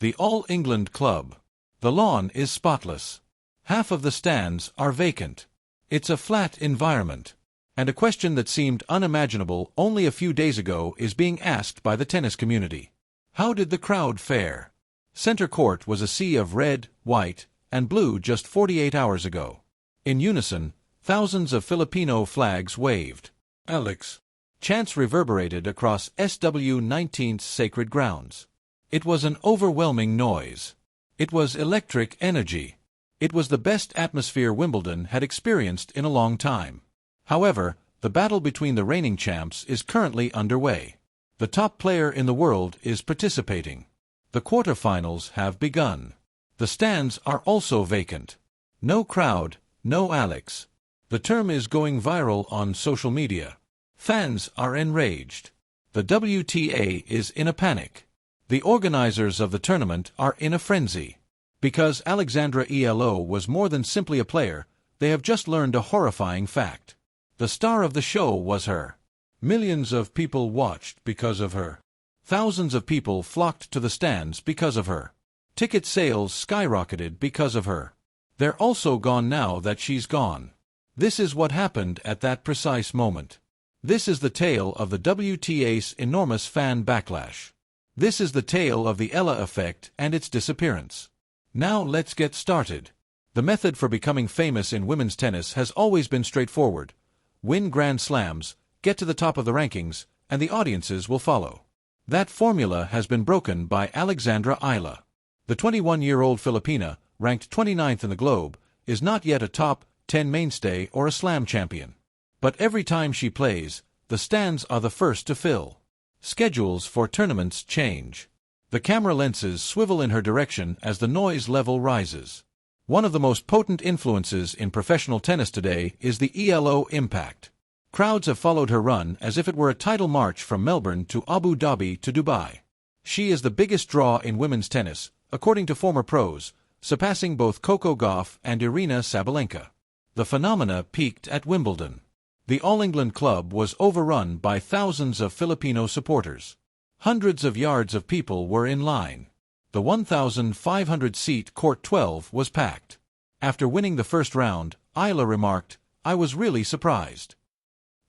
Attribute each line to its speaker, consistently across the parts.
Speaker 1: The All England Club. The lawn is spotless. Half of the stands are vacant. It's a flat environment. And a question that seemed unimaginable only a few days ago is being asked by the tennis community. How did the crowd fare? Center court was a sea of red, white, and blue just 48 hours ago. In unison, thousands of Filipino flags waved. Alex. Chants reverberated across SW19's sacred grounds. It was an overwhelming noise. It was electric energy. It was the best atmosphere Wimbledon had experienced in a long time. However, the battle between the reigning champs is currently underway. The top player in the world is participating. The quarterfinals have begun. The stands are also vacant. No crowd, no Alex. The term is going viral on social media. Fans are enraged. The WTA is in a panic. The organizers of the tournament are in a frenzy. Because Alex Eala was more than simply a player, they have just learned a horrifying fact. The star of the show was her. Millions of people watched because of her. Thousands of people flocked to the stands because of her. Ticket sales skyrocketed because of her. They're also gone now that she's gone. This is what happened at that precise moment. This is the tale of the WTA's enormous fan backlash. This is the tale of the Eala effect and its disappearance. Now let's get started. The method for becoming famous in women's tennis has always been straightforward. Win Grand Slams, get to the top of the rankings, and the audiences will follow. That formula has been broken by Alex Eala. The 21-year-old Filipina, ranked 29th in the globe, is not yet a top 10 mainstay or a slam champion. But every time she plays, the stands are the first to fill. Schedules for tournaments change. The camera lenses swivel in her direction as the noise level rises. One of the most potent influences in professional tennis today is the ELO impact. Crowds have followed her run as if it were a title march from Melbourne to Abu Dhabi to Dubai. She is the biggest draw in women's tennis, according to former pros, surpassing both Coco Gauff and Irina Sabalenka. The phenomena peaked at Wimbledon. The All England Club was overrun by thousands of Filipino supporters. Hundreds of yards of people were in line. The 1,500-seat Court 12 was packed. After winning the first round, Eala remarked, "I was really surprised.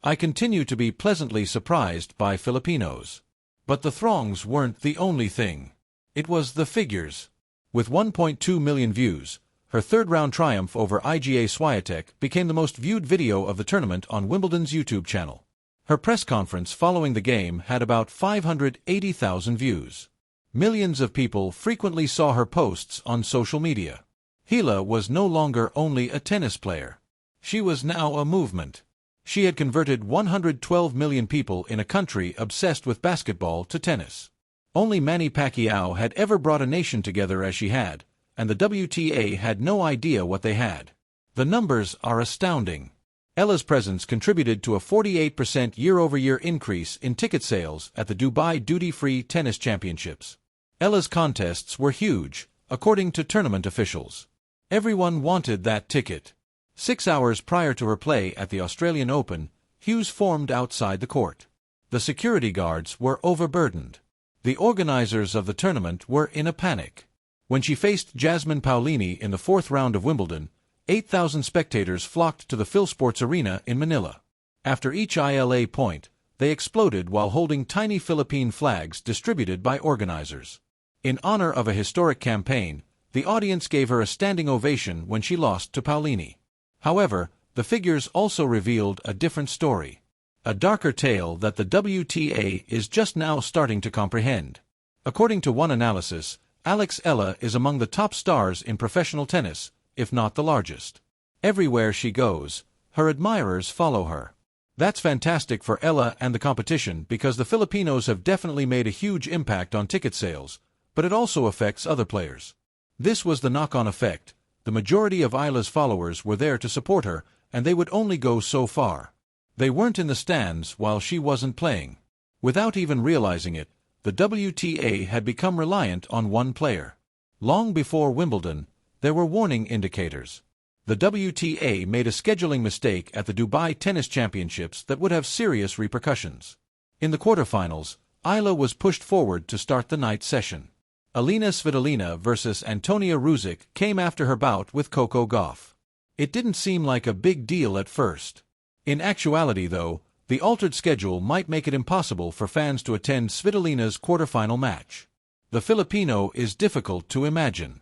Speaker 1: I continue to be pleasantly surprised by Filipinos." But the throngs weren't the only thing. It was the figures. With 1.2 million views, her third-round triumph over Iga Swiatek became the most viewed video of the tournament on Wimbledon's YouTube channel. Her press conference following the game had about 580,000 views. Millions of people frequently saw her posts on social media. Eala was no longer only a tennis player. She was now a movement. She had converted 112 million people in a country obsessed with basketball to tennis. Only Manny Pacquiao had ever brought a nation together as she had, and the WTA had no idea what they had. The numbers are astounding. Eala's presence contributed to a 48% year-over-year increase in ticket sales at the Dubai Duty-Free Tennis Championships. Eala's contests were huge, according to tournament officials. Everyone wanted that ticket. 6 hours prior to her play at the Australian Open, queues formed outside the court. The security guards were overburdened. The organizers of the tournament were in a panic. When she faced Jasmine Paolini in the fourth round of Wimbledon, 8,000 spectators flocked to the Philsports Arena in Manila. After each ILA point, they exploded while holding tiny Philippine flags distributed by organizers. In honor of a historic campaign, the audience gave her a standing ovation when she lost to Paolini. However, the figures also revealed a different story. A darker tale that the WTA is just now starting to comprehend. According to one analysis, Alex Eala is among the top stars in professional tennis, if not the largest. Everywhere she goes, her admirers follow her. That's fantastic for Eala and the competition because the Filipinos have definitely made a huge impact on ticket sales, but it also affects other players. This was the knock-on effect. The majority of Eala's followers were there to support her, and they would only go so far. They weren't in the stands while she wasn't playing. Without even realizing it, the WTA had become reliant on one player. Long before Wimbledon, there were warning indicators. The WTA made a scheduling mistake at the Dubai Tennis Championships that would have serious repercussions. In the quarterfinals, Eala was pushed forward to start the night session. Alina Svitolina versus Antonia Ruzic came after her bout with Coco Gauff. It didn't seem like a big deal at first. In actuality, though, the altered schedule might make it impossible for fans to attend Svitolina's quarterfinal match. The Filipino is difficult to imagine.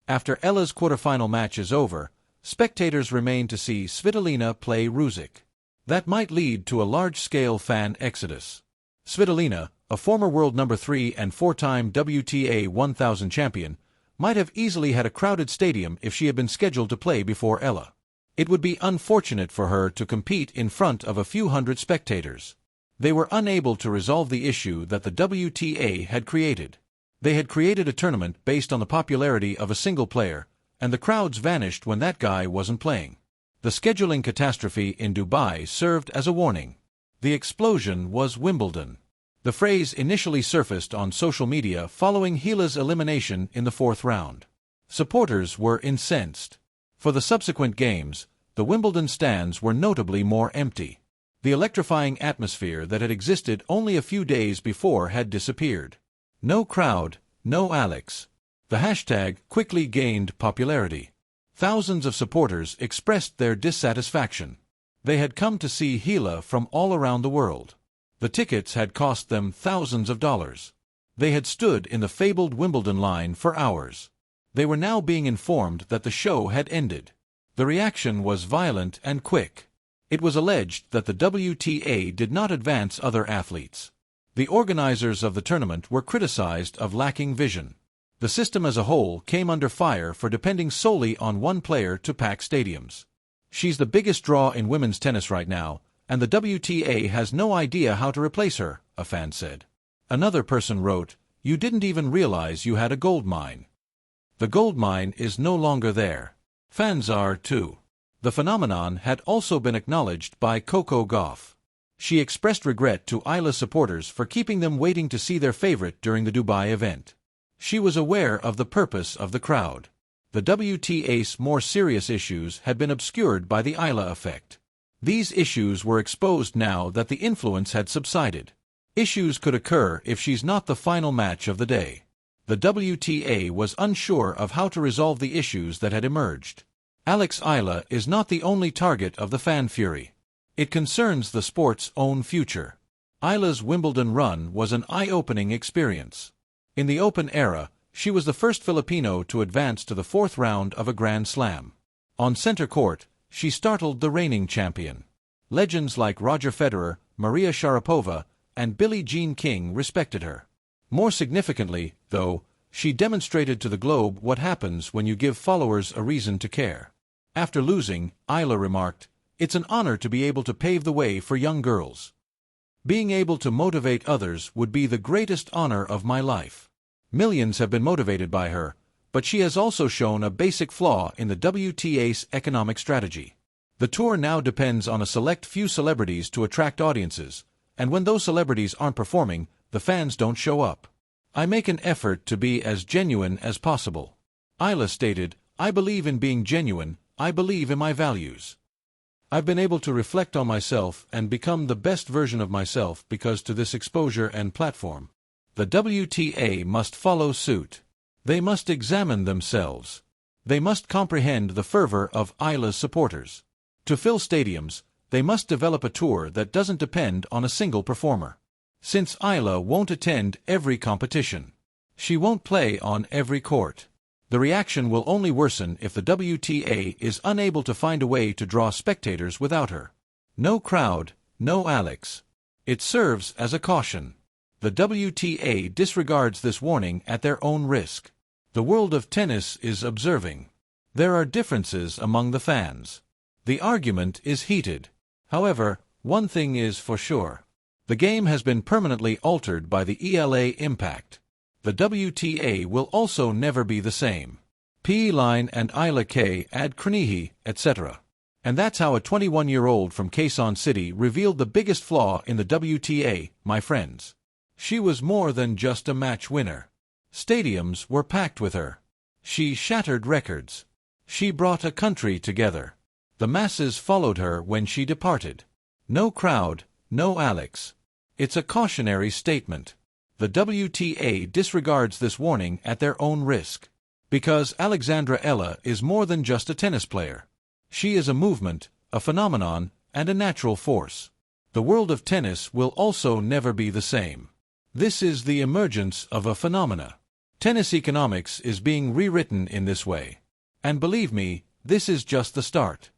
Speaker 1: After Eala's quarterfinal match is over, spectators remain to see Svitolina play Ruzic. That might lead to a large-scale fan exodus. Svitolina, a former world number 3 and 4-time WTA 1000 champion, might have easily had a crowded stadium if she had been scheduled to play before Eala. It would be unfortunate for her to compete in front of a few hundred spectators. They were unable to resolve the issue that the WTA had created. They had created a tournament based on the popularity of a single player, and the crowds vanished when that guy wasn't playing. The scheduling catastrophe in Dubai served as a warning. The explosion was Wimbledon. The phrase initially surfaced on social media following Eala's elimination in the 4th round. Supporters were incensed. For the subsequent games, the Wimbledon stands were notably more empty. The electrifying atmosphere that had existed only a few days before had disappeared. No crowd, no Alex. The hashtag quickly gained popularity. Thousands of supporters expressed their dissatisfaction. They had come to see Eala from all around the world. The tickets had cost them thousands of dollars. They had stood in the fabled Wimbledon line for hours. They were now being informed that the show had ended. The reaction was violent and quick. It was alleged that the WTA did not advance other athletes. The organizers of the tournament were criticized of lacking vision. The system as a whole came under fire for depending solely on one player to pack stadiums. She's the biggest draw in women's tennis right now, and the WTA has no idea how to replace her, a fan said. Another person wrote, "You didn't even realize you had a gold mine." The gold mine is no longer there. Fans are too. The phenomenon had also been acknowledged by Coco Gauff. She expressed regret to Eala supporters for keeping them waiting to see their favorite during the Dubai event. She was aware of the purpose of the crowd. The WTA's more serious issues had been obscured by the Eala effect. These issues were exposed now that the influence had subsided. Issues could occur if she's not the final match of the day. The WTA was unsure of how to resolve the issues that had emerged. Alex Eala is not the only target of the fan fury. It concerns the sport's own future. Eala's Wimbledon run was an eye-opening experience. In the Open era, she was the first Filipino to advance to the 4th round of a Grand Slam. On center court, she startled the reigning champion. Legends like Roger Federer, Maria Sharapova, and Billie Jean King respected her. More significantly, though, she demonstrated to the globe what happens when you give followers a reason to care. After losing, Eala remarked, "It's an honor to be able to pave the way for young girls. Being able to motivate others would be the greatest honor of my life." Millions have been motivated by her, but she has also shown a basic flaw in the WTA's economic strategy. The tour now depends on a select few celebrities to attract audiences, and when those celebrities aren't performing, the fans don't show up. "I make an effort to be as genuine as possible." Eala stated, "I believe in being genuine, I believe in my values. I've been able to reflect on myself and become the best version of myself because to this exposure and platform. The WTA must follow suit. They must examine themselves. They must comprehend the fervor of Eala's supporters. To fill stadiums, they must develop a tour that doesn't depend on a single performer. Since Eala won't attend every competition, she won't play on every court. The reaction will only worsen if the WTA is unable to find a way to draw spectators without her. No crowd, no Alex. It serves as a caution. The WTA disregards this warning at their own risk. The world of tennis is observing. There are differences among the fans. The argument is heated. However, one thing is for sure. The game has been permanently altered by the ELA impact. The WTA will also never be the same. P. Line and Eala K. add Krinihi, etc. And that's how a 21-year-old from Quezon City revealed the biggest flaw in the WTA, my friends. She was more than just a match winner. Stadiums were packed with her. She shattered records. She brought a country together. The masses followed her when she departed. No crowd, no Alex. It's a cautionary statement. The WTA disregards this warning at their own risk. Because Alex Eala is more than just a tennis player. She is a movement, a phenomenon, and a natural force. The world of tennis will also never be the same. This is the emergence of a phenomena. Tennis economics is being rewritten in this way. And believe me, this is just the start.